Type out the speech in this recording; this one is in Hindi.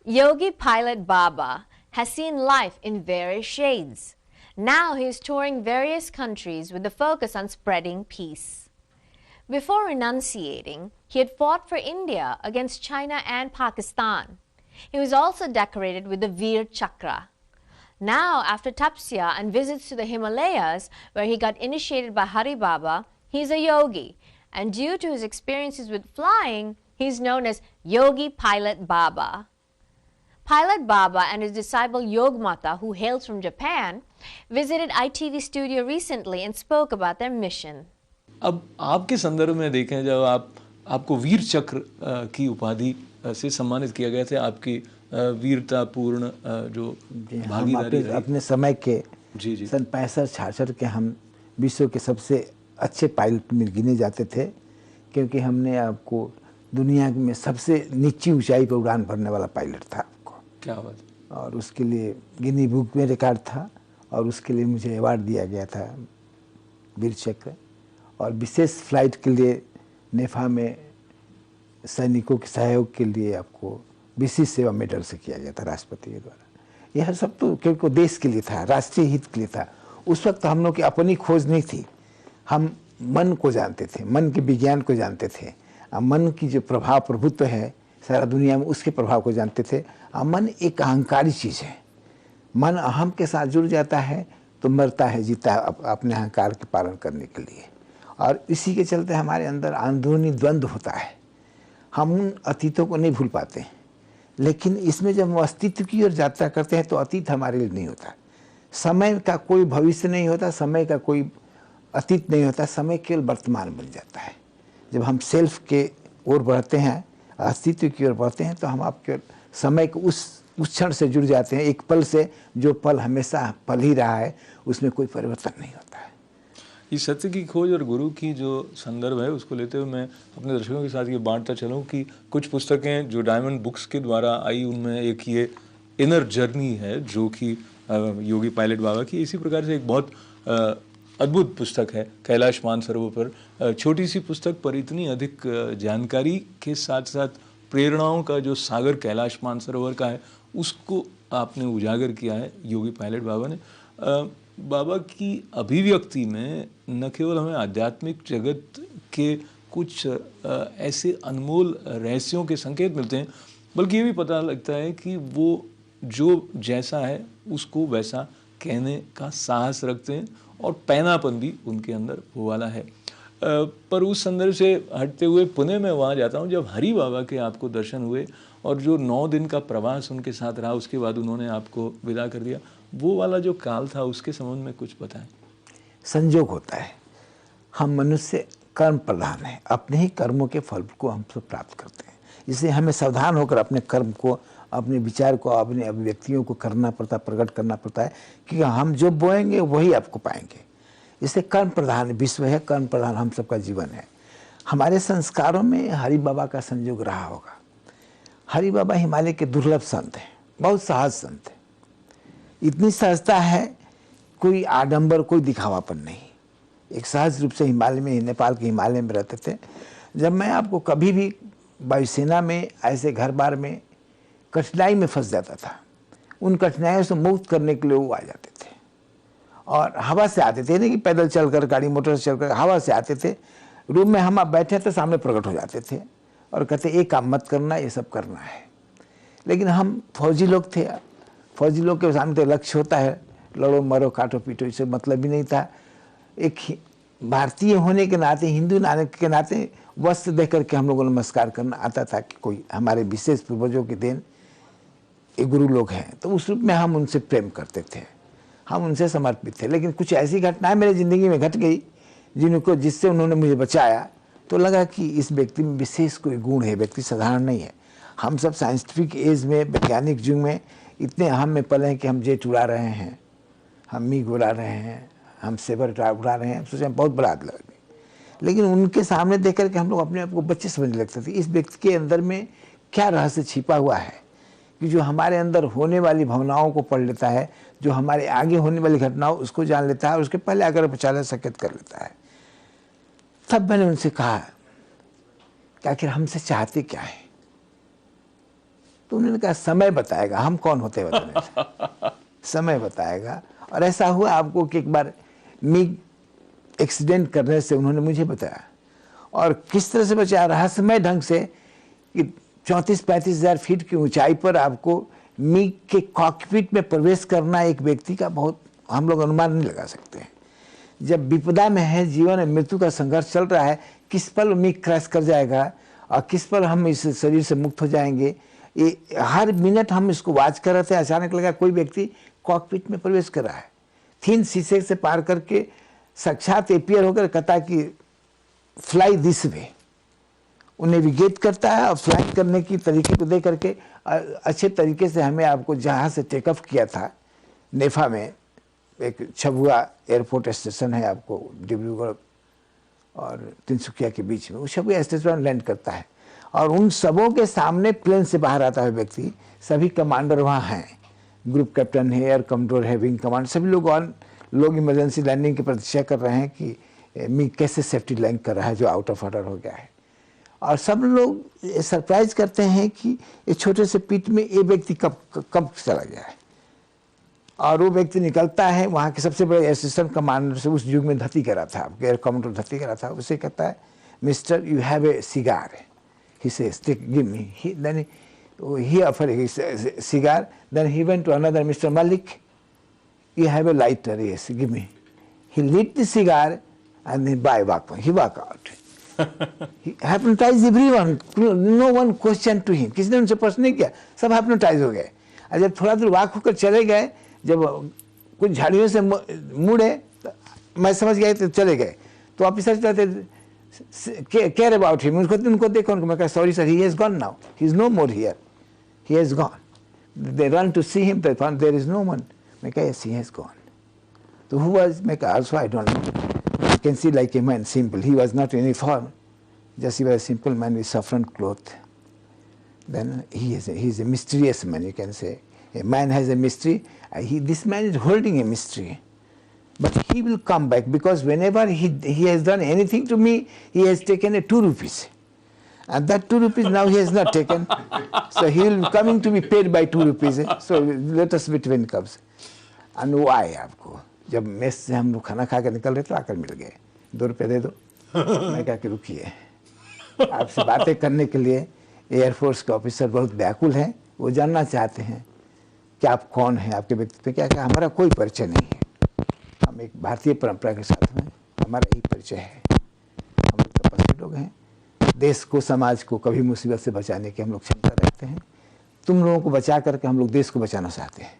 Yogi Pilot Baba has seen life in various shades. Now he is touring various countries with the focus on spreading peace. Before renunciating, he had fought for India against China and Pakistan. He was also decorated with the Veer Chakra. Now, after tapasya and visits to the Himalayas, where he got initiated by Hari Baba, he is a yogi, and due to his experiences with flying, he is known as Yogi Pilot Baba. Pilot Baba and his disciple Yogmata, who hails from Japan, visited ITV studio recently and spoke about their mission. अब आपके संदर्भ में देखें, जब आपको वीर चक्र की उपाधि से सम्मानित किया गया था, आपकी वीरतापूर्ण जो भागीदारी रही। अपने समय के जी सन 65-66 के हम विश्व के सबसे अच्छे पायलट में गिने जाते थे, क्योंकि हमने आपको दुनिया में सबसे नीची ऊंचाई पर उड़ान भरने वाला पायलट था आपको। क्या बात। और उसके लिए गिनी बुक में रिकॉर्ड था, और उसके लिए मुझे अवार्ड दिया गया था वीर चक्र। और विशेष फ्लाइट के लिए नेफा में सैनिकों के सहयोग के लिए आपको विशेष सेवा मेडल से किया गया था राष्ट्रपति के द्वारा। यह सब तो क्योंकि देश के लिए था, राष्ट्रीय हित के लिए था। उस वक्त हम लोग की अपनी खोज नहीं थी, हम मन को जानते थे, मन के विज्ञान को जानते थे। मन की जो प्रभाव प्रभुत्व है सारा दुनिया में, उसके प्रभाव को जानते थे। मन एक अहंकारी चीज़ है। मन अहम के साथ जुड़ जाता है तो मरता है, जीता है अपने अहंकार के पालन करने के लिए। और इसी के चलते हमारे अंदर अंदरूनी द्वंद्व होता है। हम उन अतीतों को नहीं भूल पाते, लेकिन इसमें जब हम अस्तित्व की ओर यात्रा करते हैं तो अतीत हमारे लिए नहीं होता। समय का कोई भविष्य नहीं होता, समय का कोई अतीत नहीं होता, समय केवल वर्तमान बन जाता है। जब हम सेल्फ के ओर बढ़ते हैं, अस्तित्व की ओर बढ़ते हैं, तो हम आपके समय के उस क्षण से जुड़ जाते हैं, एक पल से, जो पल हमेशा पल ही रहा है, उसमें कोई परिवर्तन नहीं होता है। इस सत्य की खोज और गुरु की जो संदर्भ है, उसको लेते हुए मैं अपने दर्शकों के साथ ये बांटता चलूँ कि कुछ पुस्तकें जो डायमंड बुक्स के द्वारा आई, उनमें एक ये इनर जर्नी है जो कि योगी पायलट बाबा की। इसी प्रकार से एक बहुत अद्भुत पुस्तक है कैलाश मानसरोवर पर। छोटी सी पुस्तक पर इतनी अधिक जानकारी के साथ साथ प्रेरणाओं का जो सागर कैलाश मानसरोवर का है, उसको आपने उजागर किया है योगी पायलट बाबा ने। बाबा की अभिव्यक्ति में न केवल हमें आध्यात्मिक जगत के कुछ ऐसे अनमोल रहस्यों के संकेत मिलते हैं, बल्कि ये भी पता लगता है कि वो जो जैसा है उसको वैसा कहने का साहस रखते हैं, और पैनापन भी उनके अंदर वो वाला है। पर उस संदर्भ से हटते हुए पुणे में वहाँ जाता हूँ, जब हरि बाबा के आपको दर्शन हुए और जो 9 दिन का प्रवास उनके साथ रहा, उसके बाद उन्होंने आपको विदा कर दिया, वो वाला जो काल था, उसके संबंध में कुछ बताएं। संजोग होता है, हम मनुष्य कर्म प्रधान है, अपने ही कर्मों के फल को हम सब प्राप्त करते हैं। इसलिए हमें सावधान होकर अपने कर्म को, अपने विचार को, अपने अभिव्यक्तियों को करना पड़ता, प्रकट करना पड़ता है, क्योंकि हम जो बोएंगे वही आपको पाएंगे। इसलिए कर्म प्रधान विश्व है, कर्म प्रधान हम सबका जीवन है। हमारे संस्कारों में हरि बाबा का संयोग रहा होगा। हरि बाबा हिमालय के दुर्लभ संत हैं, बहुत सहज संत हैं। इतनी सहजता है, कोई आडंबर, कोई दिखावापन नहीं। एक सहज रूप से हिमालय में, नेपाल के हिमालय में रहते थे। जब मैं आपको कभी भी वायुसेना में ऐसे घर बार में कठिनाई में फंस जाता था, उन कठिनाइयों से मुक्त करने के लिए वो आ जाते थे, और हवा से आते थे, नहीं कि पैदल चलकर, गाड़ी मोटर से चलकर, हवा से आते थे। रूम में हम आप बैठे थे, सामने प्रकट हो जाते थे और कहते एक काम मत करना, ये सब करना है। लेकिन हम फौजी लोग थे, फौजी लोग के सामने तो लक्ष्य होता है, लड़ो मरो काटो पीटो, इससे मतलब ही नहीं था। एक भारतीय होने के नाते, हिंदू नाने के नाते वस्त्र देख करके हम लोगों को नमस्कार करना आता था कि कोई हमारे विशेष पूर्वजों के देन ये गुरु लोग हैं, तो उस रूप में हम उनसे प्रेम करते थे, हम उनसे समर्पित थे। लेकिन कुछ ऐसी घटनाएं मेरी ज़िंदगी में घट गई जिससे उन्होंने मुझे बचाया, तो लगा कि इस व्यक्ति में विशेष कोई गुण है, व्यक्ति साधारण नहीं है। हम सब साइंटिफिक एज में, वैज्ञानिक युग में इतने अहम में पले हैं कि हम जेट उड़ा रहे हैं, हम मिग उड़ा रहे हैं, हम सेबर उड़ा रहे हैं, हम सोचे बहुत बड़ा आग लगे। लेकिन उनके सामने देख करके हम लोग अपने आप को बच्चे समझने लगते थे। इस व्यक्ति के अंदर में क्या रहस्य छिपा हुआ है कि जो हमारे अंदर होने वाली भावनाओं को पढ़ लेता है, जो हमारे आगे होने वाली घटनाओं उसको जान लेता है और उसके पहले आकर पहचान संकेत कर लेता है। तब मैंने उनसे कहा कि आखिर हमसे चाहते क्या है। तो उन्होंने कहा समय बताएगा, हम कौन होते हैं बताने से, समय बताएगा। और ऐसा हुआ आपको कि एक बार मिग एक्सीडेंट करने से उन्होंने मुझे बताया, और किस तरह से बचा, रहस्यमय ढंग से कि 34-35 हज़ार फीट की ऊंचाई पर आपको मिग के कॉकपिट में प्रवेश करना एक व्यक्ति का बहुत, हम लोग अनुमान नहीं लगा सकते हैं। जब विपदा में है, जीवन और मृत्यु का संघर्ष चल रहा है, किस पल मिग क्रैश कर जाएगा और किस पल हम इस शरीर से मुक्त हो जाएंगे, ये हर मिनट हम इसको वॉच कर रहे थे। अचानक लगा कोई व्यक्ति कॉकपिट में प्रवेश कर रहा है, थीन शीशे से पार करके साक्षात एपियर होकर कहता कि फ्लाई दिस वे, उन्हें नेविगेट करता है और फ्लाई करने की तरीके को दे करके अच्छे तरीके से हमें आपको जहाँ से टेक ऑफ किया था नेफा में, एक छबुआ एयरपोर्ट स्टेशन है आपको डिब्रूगढ़ और तिनसुकिया के बीच में, वो छबुआ स्टेशन लैंड करता है और उन सबों के सामने प्लेन से बाहर आता है व्यक्ति। सभी कमांडर वहाँ हैं, ग्रुप कैप्टन है, एयर कमांडर है, विंग कमांडर, सभी लोग इमरजेंसी लैंडिंग की प्रतीक्षा कर रहे हैं कि मिग कैसे सेफ्टी लैंड कर रहा है जो आउट ऑफ ऑर्डर हो गया है। और सब लोग सरप्राइज करते हैं कि इस छोटे से पिट में ये व्यक्ति कब चला गया है। और वो व्यक्ति निकलता है वहाँ के सबसे बड़े असिस्टेंट कमांडर से, उस युग में धती करा था, एयर कमांडर धती करा था, उसे कहता है mister you have a cigar, he says take give me, then he offered his cigar, then he went to another, Mr. Malik, you have a lighter, yes, give me. He lit the cigar and then he walk out. He hypnotized everyone, no one questioned to him, किसी ने उनसे प्रश्न नहीं किया, सब hypnotize हो गए। और जब थोड़ा दूर वाक होकर चले गए, जब कुछ झाड़ियों से मुड़े, मैं समझ गया तो चले गए, तो ऑफिसर कहते care about him, उनको देखो, उनको मैं कहा sorry sir, he has gone now, he is no more here, he has gone. They run to see him, they found there is no one. मैं कहा yes, he has gone. So who was? मैं कहा also I don't know. You can see like a man, simple. He was not in uniform, just he was a simple man with saffron cloth. Then he is a mysterious man, you can say. A man has a mystery. This man is holding a mystery. But he will come back because whenever he has done anything to me, he has taken a 2 rupees. And that 2 rupees now he has not taken. So he will coming to be paid by 2 rupees. So let us wait when it comes. And वो आए आपको, जब मेस से हम लोग खाना खा के निकल रहे तो आकर मिल गए, 2 रुपये दे दो। मैं कहा कि रुकिए, आपसे बातें करने के लिए एयरफोर्स के ऑफिसर बहुत व्याकुल हैं, वो जानना चाहते हैं कि आप कौन हैं, आपके व्यक्तित्व क्या क्या। हमारा कोई परिचय नहीं है, हम एक भारतीय परंपरा के साथ में हमारा यही परिचय है। हम लोग तपस्वी लोग हैं, देश को समाज को कभी मुसीबत से बचाने की हम लोग क्षमता रखते हैं। तुम लोगों को बचा करके हम लोग देश को बचाना चाहते हैं।